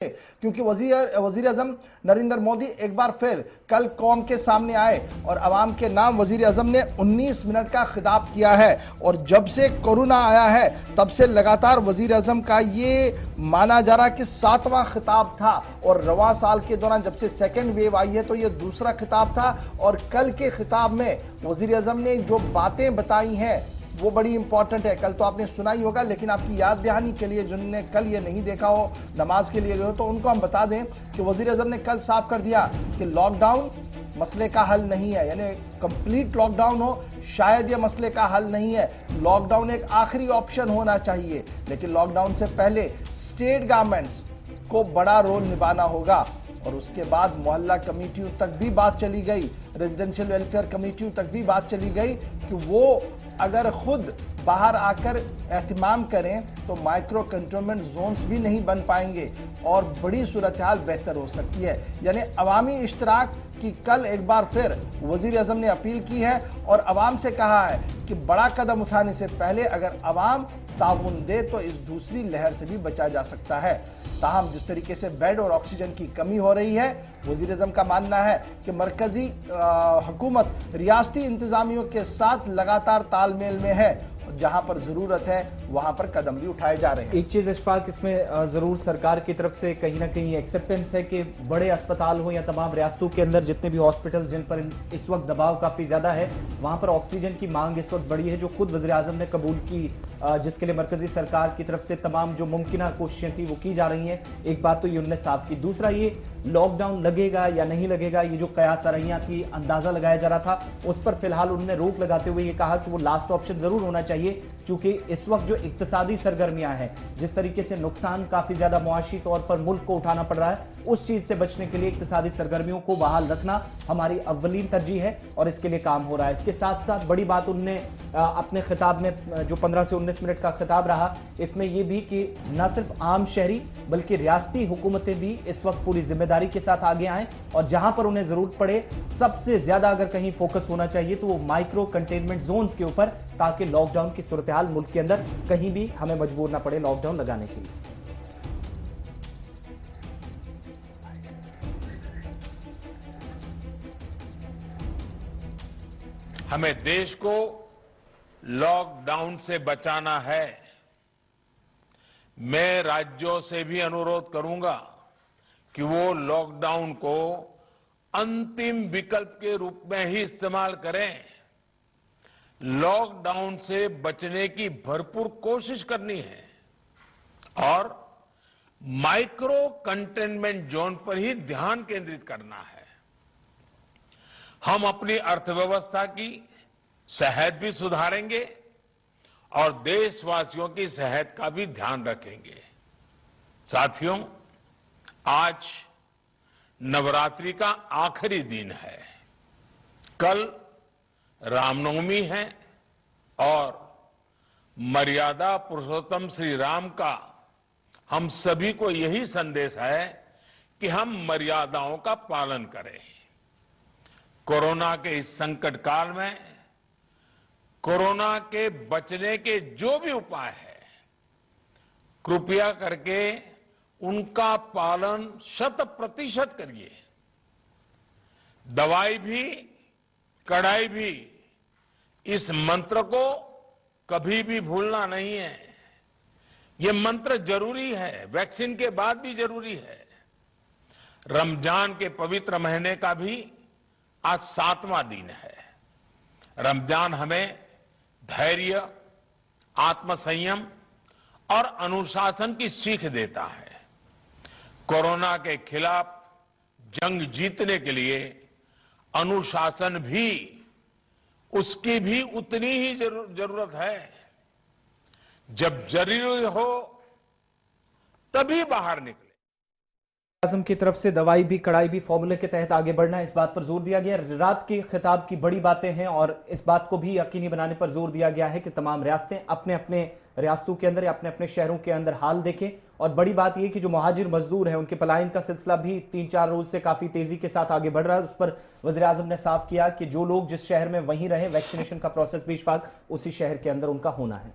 क्योंकि वजीर आजम नरेंद्र मोदी एक बार फिर कल कौम के सामने आए और अवाम के नाम वजीर आजम ने 19 मिनट का खिताब किया है। और जब से कोरोना आया है तब से लगातार वजीर आजम का ये माना जा रहा कि 7वां खिताब था और रवां साल के दौरान जब से सेकेंड वेव आई है तो ये दूसरा खिताब था। और कल के खिताब में वजीर आजम ने जो बातें बताई हैं वो बड़ी इंपॉर्टेंट है। कल तो आपने सुना ही होगा, लेकिन आपकी याद दहानी के लिए जिन्होंने कल ये नहीं देखा हो, नमाज के लिए गए हो, तो उनको हम बता दें कि वजीर आजम ने कल साफ कर दिया कि लॉकडाउन मसले का हल नहीं है, यानी कंप्लीट लॉकडाउन हो शायद ये मसले का हल नहीं है। लॉकडाउन एक आखिरी ऑप्शन होना चाहिए, लेकिन लॉकडाउन से पहले स्टेट गवर्नमेंट्स को बड़ा रोल निभाना होगा। और उसके बाद मोहल्ला कमेटियों तक भी बात चली गई, रेजिडेंशियल वेलफेयर कमेटियों तक भी बात चली गई कि वो अगर खुद बाहर आकर एहतमाम करें तो माइक्रो कंटेनमेंट जोन्स भी नहीं बन पाएंगे और बड़ी सूरत हाल बेहतर हो सकती है। यानी अवामी इश्तराक की कल एक बार फिर वजीर आजम ने अपील की है और अवाम से कहा है कि बड़ा कदम उठाने से पहले अगर अवाम ताउन दे तो इस दूसरी लहर से भी बचा जा सकता है। ताहम जिस तरीके से बेड और ऑक्सीजन की कमी हो रही है, वजीर आजम का मानना है कि मरकजी हुकूमत रियासती इंतजामियों के साथ लगातार तालमेल में है, जहां पर जरूरत है वहां पर कदम भी उठाए जा रहे हैं। एक चीज इशफाक, इसमें जरूर सरकार की तरफ से कहीं ना कहीं एक्सेप्टेंस है कि बड़े अस्पताल हो या तमाम रियासतों के अंदर जितने भी हॉस्पिटल जिन पर इस वक्त दबाव काफी ज्यादा है, वहां पर ऑक्सीजन की मांग इस वक्त बड़ी है, जो खुद वज़ीर आज़म ने कबूल की, जिसके लिए मरकजी सरकार की तरफ से तमाम जो मुमकिन कोशिशें थी वो की जा रही हैं। एक बात तो ये उन्होंने साफ की। दूसरा, ये लॉकडाउन लगेगा या नहीं लगेगा, ये जो कयास रहियां थी, अंदाजा लगाया जा रहा था, उस पर फिलहाल उन्होंने रोक लगाते हुए ये कहा कि वो लास्ट ऑप्शन जरूर होना चाहिए, क्योंकि इस वक्त जो इक्तिसादी सरगर्मियां हैं, जिस तरीके से नुकसान काफी ज्यादा मुआशी तौर पर मुल्क को उठाना पड़ रहा है, उस चीज से बचने के लिए इक्तिसादी सरगर्मियों को बहाल रखना हमारी अव्वलीन तरजीह है और इसके लिए काम हो रहा है। इसके साथ साथ बड़ी बात उन्होंने अपने खिताब में जो 15 से 19 मिनट का खिताब रहा, इसमें यह भी कि न सिर्फ आम शहरी बल्कि रियासती हुकूमतें भी इस वक्त पूरी जिम्मेदारी के साथ आगे आए और जहां पर उन्हें जरूरत पड़े सबसे ज्यादा अगर कहीं फोकस होना चाहिए तो वो माइक्रो कंटेनमेंट जोन्स के ऊपर, ताकि लॉकडाउन की सूरत हाल मुल्क के अंदर कहीं भी हमें मजबूर ना पड़े लॉकडाउन लगाने के लिए। हमें देश को लॉकडाउन से बचाना है। मैं राज्यों से भी अनुरोध करूंगा कि वो लॉकडाउन को अंतिम विकल्प के रूप में ही इस्तेमाल करें। लॉकडाउन से बचने की भरपूर कोशिश करनी है और माइक्रो कंटेनमेंट जोन पर ही ध्यान केंद्रित करना है। हम अपनी अर्थव्यवस्था की सेहत भी सुधारेंगे और देशवासियों की सेहत का भी ध्यान रखेंगे। साथियों, आज नवरात्रि का आखिरी दिन है। कल रामनवमी है और मर्यादा पुरुषोत्तम श्री राम का हम सभी को यही संदेश है कि हम मर्यादाओं का पालन करें। कोरोना के इस संकट काल में कोरोना के बचने के जो भी उपाय है, कृपया करके उनका पालन 100% करिए। दवाई भी कड़ाई भी, इस मंत्र को कभी भी भूलना नहीं है। ये मंत्र जरूरी है, वैक्सीन के बाद भी जरूरी है। रमजान के पवित्र महीने का भी आज 7वां दिन है। रमजान हमें धैर्य, आत्मसंयम और अनुशासन की सीख देता है। कोरोना के खिलाफ जंग जीतने के लिए अनुशासन भी, उसकी भी उतनी ही जरूरत है। जब जरूरी हो तभी बाहर निकले। आजम की तरफ से दवाई भी कड़ाई भी फॉर्मूले के तहत आगे बढ़ना, इस बात पर जोर दिया गया। रात के खिताब की बड़ी बातें हैं और इस बात को भी यकीनी बनाने पर जोर दिया गया है कि तमाम रियासतें अपने अपने रियासतों के अंदर या अपने अपने शहरों के अंदर हाल देखें। और बड़ी बात यह कि जो मुहाजिर मजदूर हैं उनके पलायन का सिलसिला भी 3-4 रोज से काफी तेजी के साथ आगे बढ़ रहा है। उस पर वज़ीर आज़म ने साफ किया कि जो लोग जिस शहर में वहीं रहे, वैक्सीनेशन का प्रोसेस भी इशफाक उसी शहर के अंदर उनका होना है।